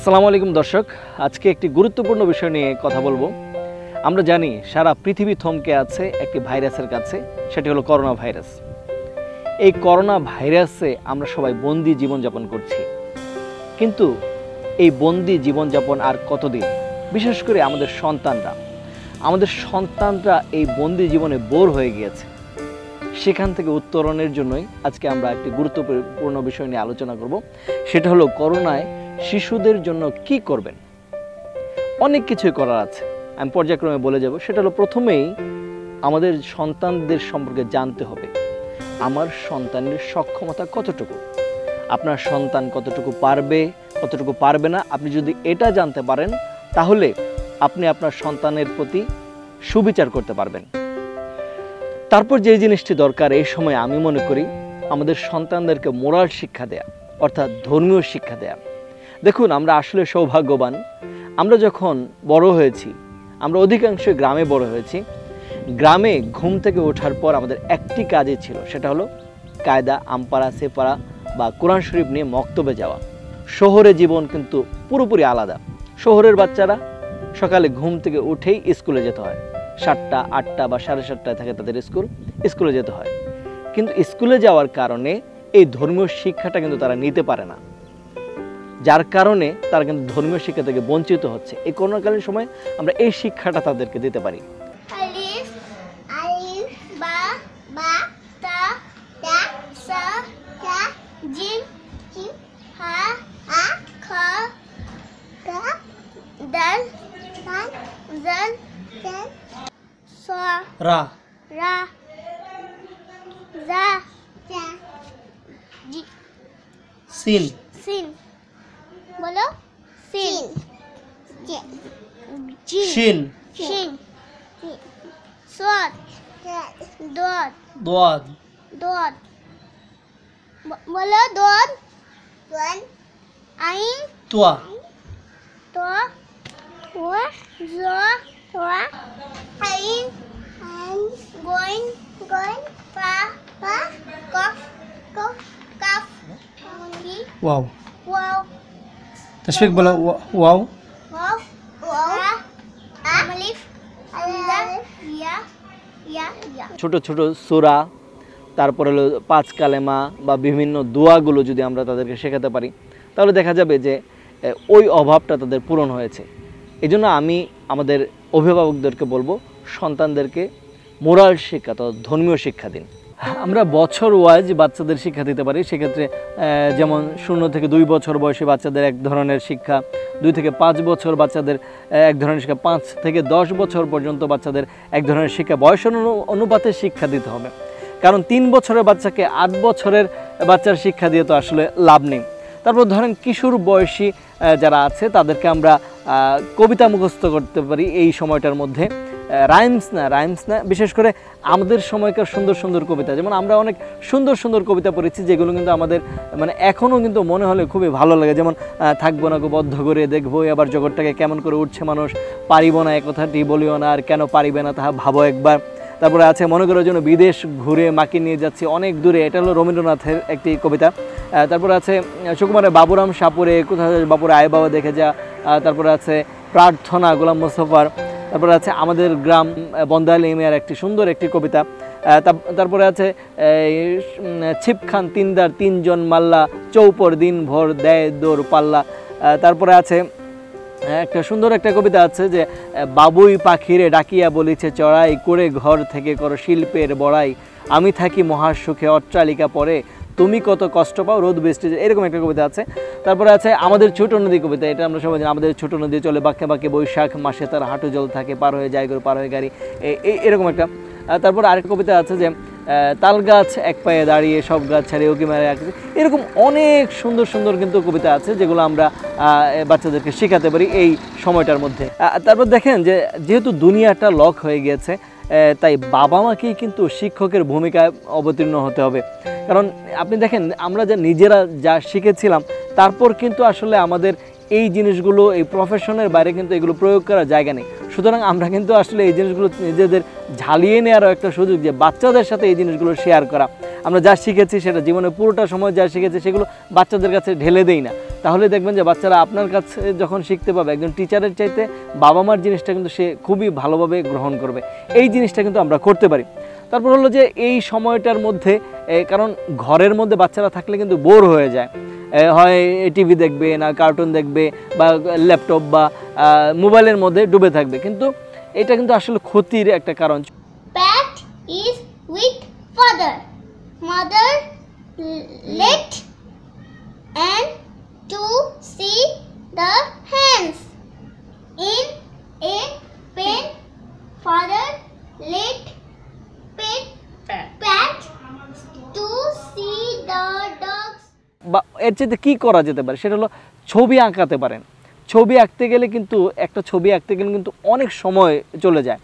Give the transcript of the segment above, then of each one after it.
আসসালামু আলাইকুম দর্শক, আজকে একটি গুরুত্বপূর্ণ বিষয় নিয়ে কথা বলবো। আমরা জানি সারা পৃথিবী থমকে আছে একটি ভাইরাসের কাছে, সেটি হলো করোনা ভাইরাস। এই করোনা ভাইরাসে আমরা সবাই বন্দি জীবনযাপন করছি, কিন্তু এই বন্দি জীবনযাপন আর কতদিন? বিশেষ করে আমাদের সন্তানরা এই বন্দি জীবনে বোর হয়ে গিয়েছে। সেখান থেকে উত্তরণের জন্যই আজকে আমরা একটি গুরুত্বপূর্ণ বিষয় নিয়ে আলোচনা করব। সেটা হলো করোনায় শিশুদের জন্য কি করবেন। অনেক কিছুই করার আছে, আমি পর্যায়ক্রমে বলে যাব। সেটা হলো, প্রথমেই আমাদের সন্তানদের সম্পর্কে জানতে হবে আমার সন্তানের সক্ষমতা কতটুকু, আপনার সন্তান কতটুকু পারবে কতটুকু পারবে না। আপনি যদি এটা জানতে পারেন তাহলে আপনি আপনার সন্তানের প্রতি সুবিচার করতে পারবেন। তারপর যে জিনিসটি দরকার এই সময় আমি মনে করি, আমাদের সন্তানদেরকে মোরাল শিক্ষা দেয়া, অর্থাৎ ধর্মীয় শিক্ষা দেয়া। দেখুন, আমরা আসলে সৌভাগ্যবান। আমরা যখন বড় হয়েছি, আমরা অধিকাংশই গ্রামে বড় হয়েছি। গ্রামে ঘুম থেকে ওঠার পর আমাদের একটি কাজই ছিল, সেটা হলো কায়দা, আমপাড়া, সেপাড়া বা কোরআন শরীফ নিয়ে মক্তবে যাওয়া। শহরে জীবন কিন্তু পুরোপুরি আলাদা। শহরের বাচ্চারা সকালে ঘুম থেকে উঠেই স্কুলে যেতে হয়। 7টা, 8টা বা 7:30টায় থাকে তাদের স্কুলে যেতে হয়। কিন্তু স্কুলে যাওয়ার কারণে এই ধর্মীয় শিক্ষাটা কিন্তু তারা নিতে পারে না, যার কারণে তারা কিন্তু ধর্মীয় শিক্ষা থেকে বঞ্চিত হচ্ছে। এই করোনাকালীন সময় আমরা এই শিক্ষাটা তাদেরকে দিতে পারি। রা রা জা জি সিন সিন বলো সিন জি শিন শিন সদ দদ দোয়াদ দদ বলো দদ দন আইন তোয়া তো ওয়া জো তোয়া আইন গোইন পা কফ কাফ ওয়াও ওয়াও তশফিক বলো ওয়াও ওয়াও আলিফ ইয়া ছোট ছোট সূরা, তারপরে হলো 5 কালেমা বা বিভিন্ন দোয়াগুলো যদি আমরা তাদেরকে শেখাতে পারি, তাহলে দেখা যাবে যে ওই অভাবটা তাদের পূরণ হয়েছে। এই জন্য আমি আমাদের অভিভাবকদেরকে বলবো, সন্তানদেরকে মোরাল শিক্ষা, তো ধর্মীয় শিক্ষা দিন। আমরা বছর ওয়াইজ বাচ্চাদের শিক্ষা দিতে পারি। সেক্ষেত্রে যেমন 0 থেকে 2 বছর বয়সী বাচ্চাদের এক ধরনের শিক্ষা, 2 থেকে 5 বছর বাচ্চাদের এক ধরনের শিক্ষা, 5 থেকে 10 বছর পর্যন্ত বাচ্চাদের এক ধরনের শিক্ষা। বয়সের অনুপাতে শিক্ষা দিতে হবে, কারণ 3 বছরের বাচ্চাকে 8 বছরের বাচ্চার শিক্ষা দিয়ে তো আসলে লাভ নেই। তারপর ধরেন কিশোর বয়সী যারা আছে তাদেরকে আমরা কবিতা মুখস্থ করতে পারি এই সময়টার মধ্যে। রাইমস না, বিশেষ করে আমাদের সময়কার সুন্দর সুন্দর কবিতা, যেমন আমরা অনেক সুন্দর সুন্দর কবিতা পড়েছি, যেগুলো কিন্তু আমাদের মানে এখনও কিন্তু মনে হলে খুবই ভালো লাগে। যেমন থাকবো না গো বদ্ধ করে, দেখবো এবার জগৎটাকে কেমন করে উঠছে মানুষ, পারিব না এ কথাটি বলিও না, আর কেন পারিবে না তাহা ভাবো একবার। তারপরে আছে মনে করার জন্য বিদেশ ঘুরে মাকে নিয়ে যাচ্ছি অনেক দূরে, এটা হলো রবীন্দ্রনাথের একটি কবিতা। তারপরে আছে সুকুমারের বাবুরাম সাপুরে, কোথায় বাপুরে আয় বাবা দেখে যা। তারপরে আছে প্রার্থনা গোলাম মোস্তফার। তারপরে আছে আমাদের গ্রাম বন্দাল এমিয়ার একটি সুন্দর একটি কবিতা। তারপরে আছে ছিপখান তিনদার 3 জন মাল্লা, চৌপর দিন ভর দেয় দৌড় পাল্লা। তারপরে আছে একটা সুন্দর একটা কবিতা আছে যে বাবুই পাখিরে ডাকিয়া বলিছে চড়াই, করে ঘর থেকে করো শিল্পের বড়াই, আমি থাকি মহাসুখে অট্টালিকা পরে, তুমি কত কষ্ট পাও রোদ বৃষ্টি, এরকম একটা কবিতা আছে। তারপরে আছে আমাদের ছোট নদী কবিতা, এটা আমরা সবাই জানি। আমাদের ছোট নদী চলে বাঁকে বাঁকে বৈশাখ মাসে, তার হাঁটু জল থাকে, পার হয়ে যায় গরু পার হয়ে গাড়ি, এরকম একটা। তারপরে আরেকটা কবিতা আছে যে তাল গাছ এক পায়ে দাঁড়িয়ে সব গাছ ছাড়িয়ে উকি মারে। এরকম অনেক সুন্দর সুন্দর কিন্তু কবিতা আছে, যেগুলো আমরা বাচ্চাদেরকে শেখাতে পারি এই সময়টার মধ্যে। তারপর দেখেন যে যেহেতু দুনিয়াটা লক হয়ে গিয়েছে, তাই বাবা মাকেই কিন্তু শিক্ষকের ভূমিকায় অবতীর্ণ হতে হবে। কারণ আপনি দেখেন, আমরা নিজেরা যা শিখেছিলাম, তারপর কিন্তু আসলে আমাদের এই জিনিসগুলো এই প্রফেশনের বাইরে কিন্তু এগুলো প্রয়োগ করার জায়গা নেই। সুতরাং আমরা কিন্তু আসলে এই জিনিসগুলো নিজেদের ঝালিয়ে নেওয়ারও একটা সুযোগ, যে বাচ্চাদের সাথে এই জিনিসগুলো শেয়ার করা। আমরা যা শিখেছি সেটা জীবনে পুরোটা সময় যা শিখেছি সেগুলো বাচ্চাদের কাছে ঢেলে দেই না, তাহলে দেখবেন যে বাচ্চারা আপনার কাছে যখন শিখতে পাবে একজন টিচারের চাইতে বাবা মার জিনিসটা কিন্তু সে খুবই ভালোভাবে গ্রহণ করবে। এই জিনিসটা কিন্তু আমরা করতে পারি। তারপর হলো যে এই সময়টার মধ্যে কারণ ঘরের মধ্যে বাচ্চারা থাকলে কিন্তু বোর হয়ে যায়, হয় টিভি দেখবে না কার্টুন দেখবে বা ল্যাপটপ বা মোবাইলের মধ্যে ডুবে থাকবে, কিন্তু এটা কিন্তু আসলে ক্ষতির একটা কারণ। Bat is with father. Mother let and to see the hands. In a pen, father let pat to see the dogs. বা এর চাইতে কী করা যেতে পারে সেটা হলো ছবি আঁকাতে পারেন। ছবি আঁকতে গেলে কিন্তু একটা ছবি আঁকতে গেলে কিন্তু অনেক সময় চলে যায়,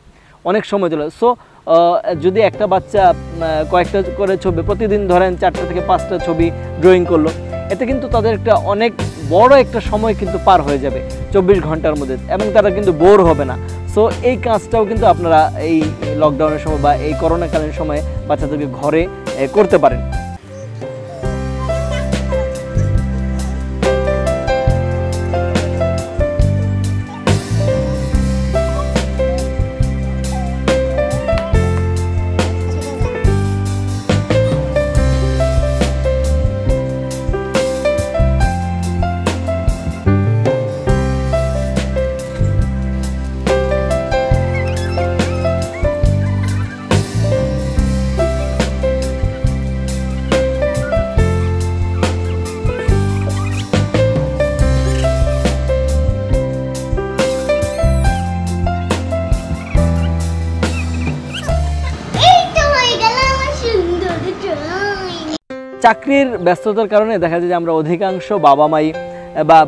সো যদি একটা বাচ্চা কয়েকটা করে ছবি প্রতিদিন ধরেন 4টা থেকে 5টা ছবি ড্রয়িং করলো, এতে কিন্তু তাদের একটা অনেক বড় একটা সময় কিন্তু পার হয়ে যাবে 24 ঘন্টার মধ্যে, এবং তারা কিন্তু বোর হবে না। সো এই কাজটাও কিন্তু আপনারা এই লকডাউনের সময় বা এই করোনাকালীন সময়ে বাচ্চাদেরকে ঘরে করতে পারেন। চাকরির ব্যস্ততার কারণে দেখা যায় যে আমরা অধিকাংশ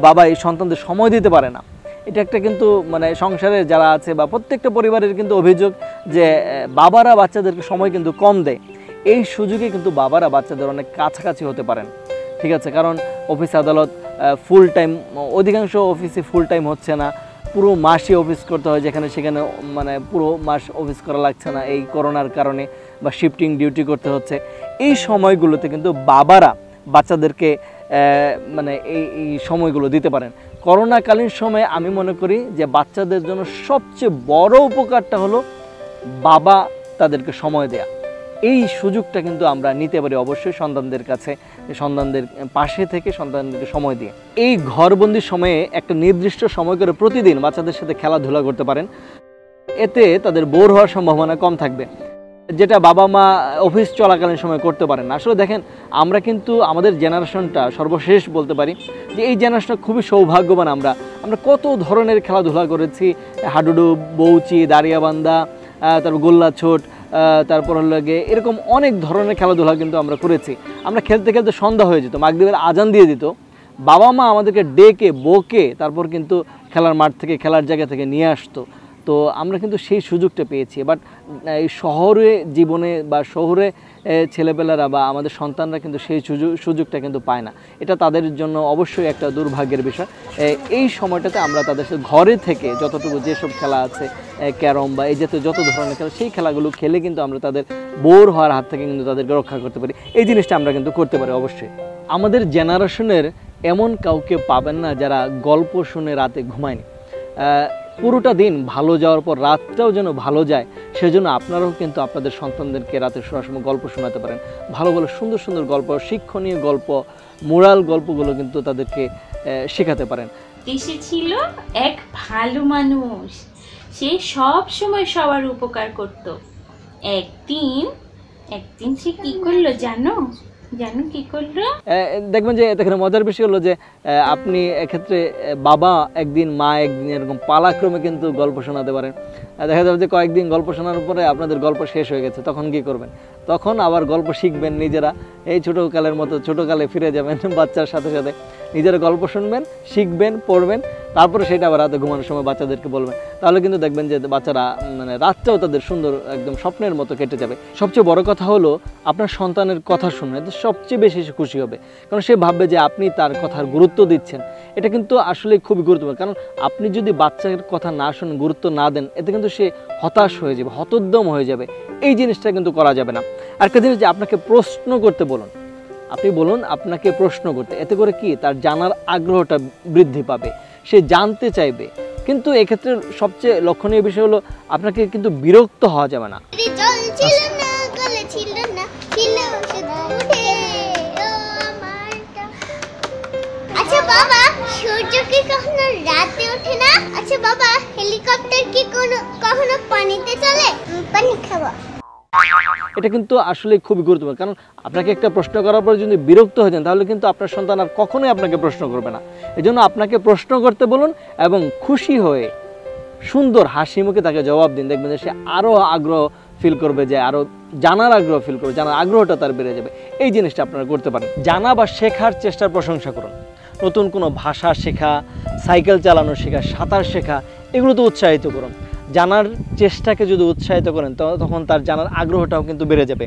বাবাই সন্তানদের সময় দিতে পারে না। এটা একটা কিন্তু মানে সংসারে যারা আছে বা প্রত্যেকটা পরিবারের কিন্তু অভিযোগ যে বাবারা বাচ্চাদেরকে সময় কিন্তু কম দেয়। এই সুযোগে কিন্তু বাবারা বাচ্চাদের অনেক কাছাকাছি হতে পারেন, ঠিক আছে, কারণ অফিস আদালত ফুল টাইম, অধিকাংশ অফিসে ফুল টাইম হচ্ছে না, পুরো মাসই অফিস করতে হয়, যেখানে সেখানে মানে পুরো মাস অফিস করা লাগছে না এই করোনার কারণে, বা শিফটিং ডিউটি করতে হচ্ছে। এই সময়গুলোতে কিন্তু বাবারা বাচ্চাদেরকে মানে এই সময়গুলো দিতে পারেন। করোনাকালীন সময়ে আমি মনে করি যে বাচ্চাদের জন্য সবচেয়ে বড় উপকারটা হলো বাবা তাদেরকে সময় দেয়া। এই সুযোগটা কিন্তু আমরা নিতে পারি অবশ্যই সন্তানদের কাছে, সন্তানদের পাশে থেকে সন্তানদেরকে সময় দিয়ে। এই ঘরবন্দির সময়ে একটা নির্দিষ্ট সময় করে প্রতিদিন বাচ্চাদের সাথে খেলাধুলা করতে পারেন, এতে তাদের বোর হওয়ার সম্ভাবনা কম থাকবে, যেটা বাবা মা অফিস চলাকালীন সময় করতে পারেন না। আসলে দেখেন, আমরা কিন্তু আমাদের জেনারেশনটা সর্বশেষ বলতে পারি যে এই জেনারেশনটা খুবই সৌভাগ্যবান। আমরা কত ধরনের খেলাধুলা করেছি, হাডুডু, বউচি, দাঁড়িয়াবান্ধা, তারপর গোল্লা ছোট, তারপর হলো গিয়ে এরকম অনেক ধরনের খেলাধুলা কিন্তু আমরা করেছি। আমরা খেলতে খেলতে সন্ধ্যা হয়ে যেত, মাগরিবের আজান দিয়ে দিত, বাবা মা আমাদেরকে ডেকে বকে তারপর কিন্তু খেলার মাঠ থেকে, খেলার জায়গা থেকে নিয়ে আসতো। তো আমরা কিন্তু সেই সুযোগটা পেয়েছি। বাট এই শহরে জীবনে বা শহরে ছেলেপেলেরা বা আমাদের সন্তানরা কিন্তু সেই সুযোগটা কিন্তু পায় না। এটা তাদের জন্য অবশ্যই একটা দুর্ভাগ্যের বিষয়। এই সময়টাতে আমরা তাদের সাথে ঘরে থেকে যতটুকু যেসব খেলা আছে, ক্যারম বা এই জাতীয় যত ধরনের খেলা, সেই খেলাগুলো খেলে কিন্তু আমরা তাদের বোর হওয়ার হাত থেকে কিন্তু তাদেরকে রক্ষা করতে পারি। এই জিনিসটা আমরা কিন্তু করতে পারি অবশ্যই। আমাদের জেনারেশনের এমন কাউকে পাবেন না যারা গল্প শুনে রাতে ঘুমায়নি। পুরোটা দিন ভালো যাওয়ার পর রাতটাও যেন ভালো যায়, সেজন্য আপনারাও কিন্তু আপনাদের সন্তানদেরকে রাতে শোনার সময় গল্প শোনাতে পারেন। ভালো ভালো সুন্দর সুন্দর গল্প, শিক্ষণীয় গল্প, মোরাল গল্পগুলো কিন্তু তাদেরকে শেখাতে পারেন। দেশে ছিল এক ভালো মানুষ, সে সব সময় সবার উপকার করত। একদিন সে কি করলো জানো কি করলো? দেখবেন যে এখানে মজার বিষয় হলো যে আপনি এক্ষেত্রে বাবা একদিন, মা একদিন, এরকম পালাক্রমে কিন্তু গল্প শোনাতে পারেন। দেখা যাবে যে কয়েকদিন গল্প শোনার পরে আপনাদের গল্প শেষ হয়ে গেছে, তখন কি করবেন? তখন আবার গল্প শিখবেন নিজেরা, এই ছোটোকালের মতো ছোটোকালে ফিরে যাবেন, বাচ্চার সাথে সাথে নিজেরা গল্প শুনবেন, শিখবেন, পড়বেন, তারপরে সেটা আবার রাতে ঘুমানোর সময় বাচ্চাদেরকে বলবেন। তাহলে কিন্তু দেখবেন যে বাচ্চারা মানে রাতটাও তাদের সুন্দর একদম স্বপ্নের মতো কেটে যাবে। সবচেয়ে বড় কথা হলো আপনার সন্তানের কথা শুনলে তো সবচেয়ে বেশি খুশি হবে, কারণ সে ভাববে যে আপনি তার কথার গুরুত্ব দিচ্ছেন। এটা কিন্তু আসলে খুবই গুরুত্বপূর্ণ, কারণ আপনি যদি বাচ্চার কথা না শুনে, গুরুত্ব না দেন, এতে কিন্তু সে হতাশ হয়ে যাবে, হতোদ্যম হয়ে যাবে। এই জিনিসটা কিন্তু করা যাবে না। আরেকটা জিনিস যে আপনাকে প্রশ্ন করতে বলুন, আপনি বলুন আপনাকে প্রশ্ন করতে, এতে করে কি তার জানার আগ্রহটা বৃদ্ধি পাবে, সে জানতে চাইবে। কিন্তু এক্ষেত্রে সবচেয়ে লক্ষণীয় বিষয় হলো আপনাকে কিন্তু বিরক্ত হওয়া যাবে না। জল ছিল না, গলে ছিল না, ছিল শুধু উঠে ও আমারটা। আচ্ছা বাবা, সূর্য কি কখনো রাতে ওঠে না? আচ্ছা বাবা, হেলিকপ্টার কি কখনো পানিতে চলে? পানি খাবো। এটা কিন্তু আসলে খুবই গুরুত্বপূর্ণ, কারণ আপনাকে একটা প্রশ্ন করার পর যদি বিরক্ত হয়ে যান তাহলে কিন্তু আপনার সন্তান আর কখনোই আপনাকে প্রশ্ন করবে না। এই জন্য আপনাকে প্রশ্ন করতে বলুন এবং খুশি হয়ে সুন্দর হাসি মুখে তাকে জবাব দিন। দেখবেন যে সে আরও আগ্রহ ফিল করবে, যে আরও জানার আগ্রহ ফিল করবে, জানার আগ্রহটা তার বেড়ে যাবে। এই জিনিসটা আপনারা করতে পারেন। জানা বা শেখার চেষ্টার প্রশংসা করুন। নতুন কোনো ভাষা শেখা, সাইকেল চালানো শেখা, সাঁতার শেখা, এগুলো তো উৎসাহিত করুন। জানার চেষ্টাকে যদি উৎসাহিত করেন তখন তার জানার আগ্রহটাও কিন্তু বেড়ে যাবে।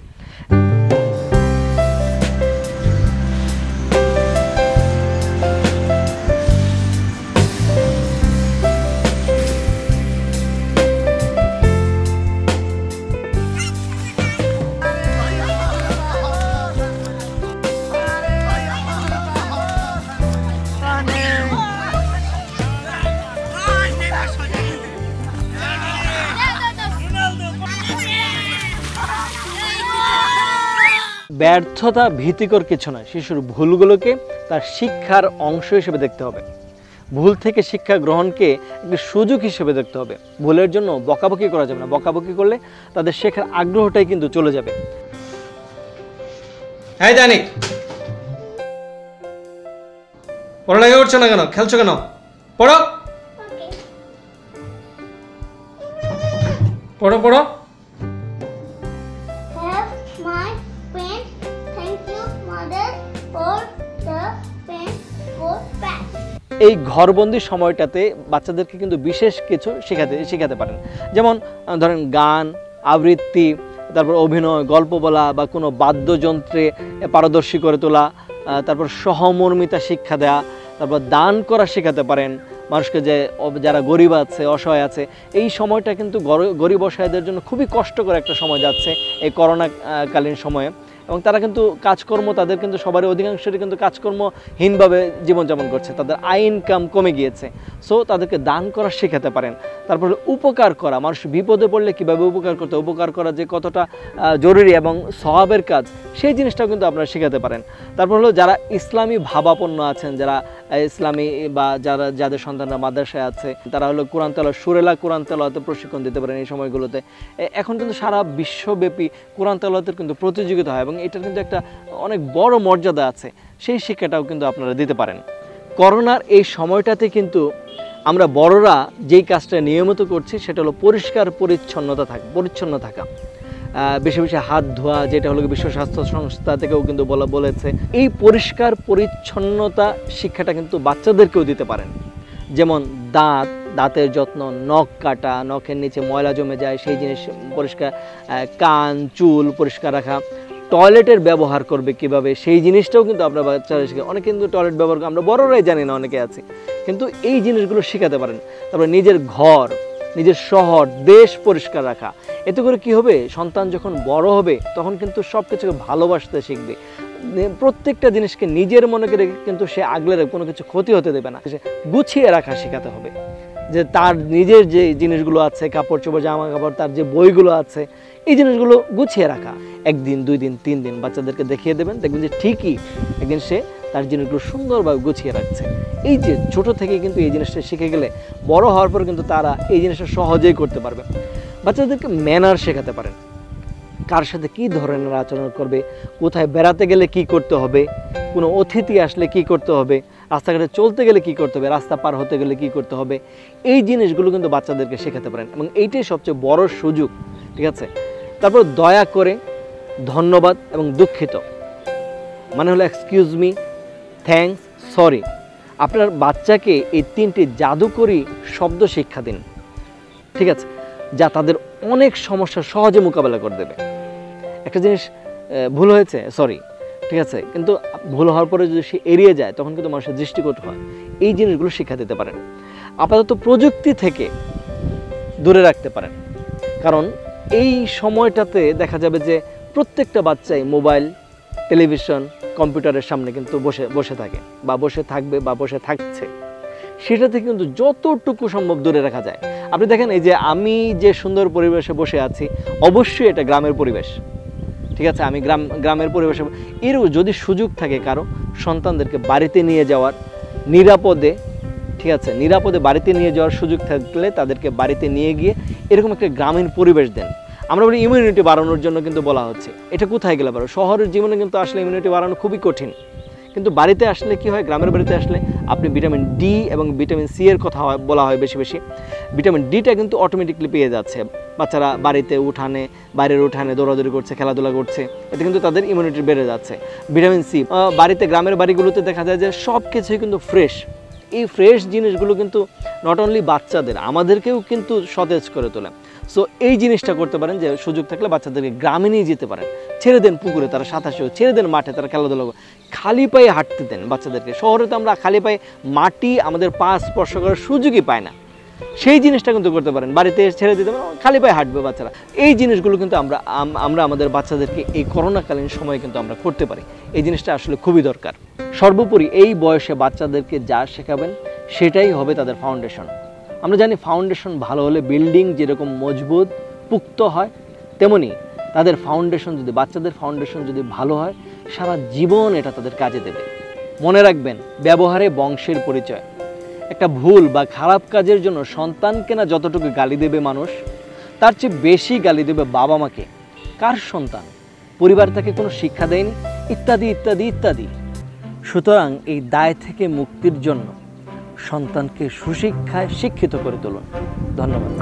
ব্যর্থতা ভীতিকর কিছু নয়, শিশুর ভুলগুলোকে তার শিক্ষার অংশ হিসেবে দেখতে হবে। ভুল থেকে শিক্ষা গ্রহণকে একটি সুযোগ হিসেবে দেখতে হবে। ভুলের জন্য বকাবকি করা যাবে না, বকাবকি করলে তাদের শেখার আগ্রহটাই কিন্তু চলে যাবে। হ্যাঁ তাহনিক, পড়ালেখা করছো না কেন? খেলছো কেন? পড়ো পড়ো পড়ো। Have my pen. Thank you, mother, for the pen for back. এই ঘরবন্দি সময়টাতে বাচ্চাদেরকে কিন্তু বিশেষ কিছু শেখাতে পারেন। যেমন ধরেন গান, আবৃত্তি, তারপর অভিনয়, গল্প বলা বা কোনো বাদ্যযন্ত্রে পারদর্শী করে তোলা, তারপর সহমর্মিতা শিক্ষা দেওয়া, তারপর দান করা শেখাতে পারেন মানুষকে, যে যারা গরিব আছে, অসহায় আছে। এই সময়টা কিন্তু গরিব অসহায়দের জন্য খুবই কষ্টকর একটা সময় যাচ্ছে এই করোনাকালীন সময়ে, এবং তারা কিন্তু কাজকর্ম, তাদের কিন্তু সবারই অধিকাংশই কিন্তু কাজকর্মহীনভাবে জীবনযাপন করছে, তাদের আয় ইনকাম কমে গিয়েছে। সো তাদেরকে দান করা শেখাতে পারেন। তারপর উপকার করা, মানুষ বিপদে পড়লে কীভাবে উপকার করতে, উপকার করা যে কতটা জরুরি এবং সওয়াবের কাজ, সেই জিনিসটাও কিন্তু আপনারা শেখাতে পারেন। তারপর হলো যারা ইসলামী ভাবাপন্ন আছেন, যারা ইসলামী বা যাদের সন্তানরা মাদ্রাসায় আছে, তারা হলো কোরআন তেলাওয়াত, সুরেলা কোরআন তেলাওয়াতের প্রশিক্ষণ দিতে পারেন এই সময়গুলোতে। এখন কিন্তু সারা বিশ্বব্যাপী কোরআন তেলাওয়াতের কিন্তু প্রতিযোগিতা হয় এবং এটার কিন্তু একটা অনেক বড় মর্যাদা আছে, সেই শিক্ষাটাও কিন্তু আপনারা দিতে পারেন। করোনার এই সময়টাতে কিন্তু আমরা বড়রা যেই কাজটা নিয়মিত করছি সেটা হলো পরিষ্কার পরিচ্ছন্ন থাকা, বেশি বেশি হাত ধোয়া, যেটা হলো বিশ্ব স্বাস্থ্য সংস্থা থেকেও কিন্তু বলেছে। এই পরিষ্কার পরিচ্ছন্নতা শিক্ষাটা কিন্তু বাচ্চাদেরকেও দিতে পারেন। যেমন দাঁতের যত্ন, নখ কাটা, নখের নিচে ময়লা জমে যায় সেই জিনিস পরিষ্কার, কান চুল পরিষ্কার রাখা, টয়লেটের ব্যবহার করবে কিভাবে সেই জিনিসটাও কিন্তু আমরা বাচ্চারা শিখে। অনেকে কিন্তু টয়লেট ব্যবহার আমরা বড়রাই জানি না, অনেকে আছে, কিন্তু এই জিনিসগুলো শেখাতে পারেন। তারপরে নিজের ঘর, নিজের শহর, দেশ পরিষ্কার রাখা। এতে করে কি হবে, সন্তান যখন বড় হবে তখন কিন্তু সব কিছুকে ভালোবাসতে শিখবে। প্রত্যেকটা জিনিসকে নিজের মনে করে কিন্তু সে আগলে কোনো কিছু ক্ষতি হতে দেবে না। গুছিয়ে রাখা শেখাতে হবে, যে তার নিজের যে জিনিসগুলো আছে, কাপড় চোপড়, জামা কাপড়, তার যে বইগুলো আছে, এই জিনিসগুলো গুছিয়ে রাখা। 1 দিন 2 দিন 3 দিন বাচ্চাদেরকে দেখিয়ে দেবেন, দেখবেন যে ঠিকই একদিন সে তার জিনিসগুলো সুন্দরভাবে গুছিয়ে রাখছে। এই যে ছোট থেকে কিন্তু এই জিনিসটা শিখে গেলে বড় হওয়ার পর কিন্তু তারা এই জিনিসটা সহজেই করতে পারবে। বাচ্চাদেরকে ম্যানার শেখাতে পারেন, কার সাথে কী ধরনের আচরণ করবে, কোথায় বেড়াতে গেলে কি করতে হবে, কোনো অতিথি আসলে কি করতে হবে, রাস্তাঘাটে চলতে গেলে কি করতে হবে, রাস্তা পার হতে গেলে কি করতে হবে, এই জিনিসগুলো কিন্তু বাচ্চাদেরকে শেখাতে পারেন এবং এইটাই সবচেয়ে বড় সুযোগ। ঠিক আছে। তারপর দয়া করে, ধন্যবাদ এবং দুঃখিত, মানে হলো এক্সকিউজ মি, থ্যাঙ্কস, সরি। আপনার বাচ্চাকে এই 3টি জাদুকরী শব্দ শিক্ষা দিন, ঠিক আছে, যা তাদের অনেক সমস্যা সহজে মোকাবেলা করে দেবে। একটা জিনিস ভুল হয়েছে, সরি, ঠিক আছে, কিন্তু ভুল হওয়ার পরে যদি সে এড়িয়ে যায় তখন কিন্তু মানুষের দৃষ্টিকটু হয়। এই জিনিসগুলো শিক্ষা দিতে পারেন। আপাতত প্রযুক্তি থেকে দূরে রাখতে পারেন, কারণ এই সময়টাতে দেখা যাবে যে প্রত্যেকটা বাচ্চাই মোবাইল, টেলিভিশন, কম্পিউটারের সামনে কিন্তু বসে থাকে বা বসে থাকবে বা বসে থাকছে। সেটা থেকে কিন্তু যতটুকু সম্ভব দূরে রাখা যায়। আপনি দেখেন এই যে আমি যে সুন্দর পরিবেশে বসে আছি, অবশ্যই এটা গ্রামের পরিবেশ, ঠিক আছে? আমি গ্রামের পরিবেশে এরও যদি সুযোগ থাকে কারো সন্তানদেরকে বাড়িতে নিয়ে যাওয়ার নিরাপদে, ঠিক আছে, নিরাপদে বাড়িতে নিয়ে যাওয়ার সুযোগ থাকলে তাদেরকে বাড়িতে নিয়ে গিয়ে এরকম একটা গ্রামীণ পরিবেশ দেন। আমরা বলি ইমিউনিটি বাড়ানোর জন্য কিন্তু বলা হচ্ছে, এটা কোথায় গেলে পারো? শহরের জীবনে কিন্তু আসলে ইমিউনিটি বাড়ানো খুবই কঠিন, কিন্তু বাড়িতে আসলে কি হয়, গ্রামের বাড়িতে আসলে আপনি ভিটামিন ডি এবং ভিটামিন সি এর কথা বলা হয় বেশি বেশি। ভিটামিন ডিটা কিন্তু অটোমেটিকলি পেয়ে যাচ্ছে। বাচ্চারা বাড়িতে উঠানে, বাইরের উঠানে দৌড়াদৌড়ি করছে, খেলাধুলা করছে, এতে কিন্তু তাদের ইমিউনিটি বেড়ে যাচ্ছে। ভিটামিন সি বাড়িতে, গ্রামের বাড়িগুলোতে দেখা যায় যে সব কিছুই কিন্তু ফ্রেশ। এই ফ্রেশ জিনিসগুলো কিন্তু নট অনলি বাচ্চাদের, আমাদেরকেও কিন্তু সতেজ করে তোলে। সো এই জিনিসটা করতে পারেন যে সুযোগ থাকলে বাচ্চাদেরকে গ্রামে নিয়ে যেতে পারেন, ছেড়ে দেন পুকুরে, তারা সাঁতার, ছেড়ে দেন মাঠে, তারা খেলাধুলা, খালি পায়ে হাঁটতে দেন বাচ্চাদেরকে। শহরে তো আমরা খালি পায়ে মাটি আমাদের পা স্পর্শ করার সুযোগই পায় না, সেই জিনিসটা কিন্তু করতে পারেন। বাড়িতে ছেড়ে দিতে পারেন, খালি পায়ে হাঁটবে বাচ্চারা। এই জিনিসগুলো কিন্তু আমরা আমাদের বাচ্চাদেরকে এই করোনাকালীন সময়ে কিন্তু আমরা করতে পারি। এই জিনিসটা আসলে খুবই দরকার। সর্বোপরি এই বয়সে বাচ্চাদেরকে যা শেখাবেন সেটাই হবে তাদের ফাউন্ডেশন। আমরা জানি ফাউন্ডেশন ভালো হলে বিল্ডিং যেরকম মজবুত পুক্ত হয়, তেমনি তাদের ফাউন্ডেশন যদি, বাচ্চাদের ফাউন্ডেশন যদি ভালো হয়, সারা জীবন এটা তাদের কাজে দেবে। মনে রাখবেন, ব্যবহারে বংশের পরিচয়। একটা ভুল বা খারাপ কাজের জন্য সন্তানকে না যতটুকু গালি দেবে মানুষ, তার চেয়ে বেশি গালি দেবে বাবা মাকে। কার সন্তান? পরিবার তাকে কোনো শিক্ষা দেয়নি, ইত্যাদি ইত্যাদি ইত্যাদি। সুতরাং এই দায় থেকে মুক্তির জন্য সন্তানকে সুশিক্ষায় শিক্ষিত করে তুলুন। ধন্যবাদ।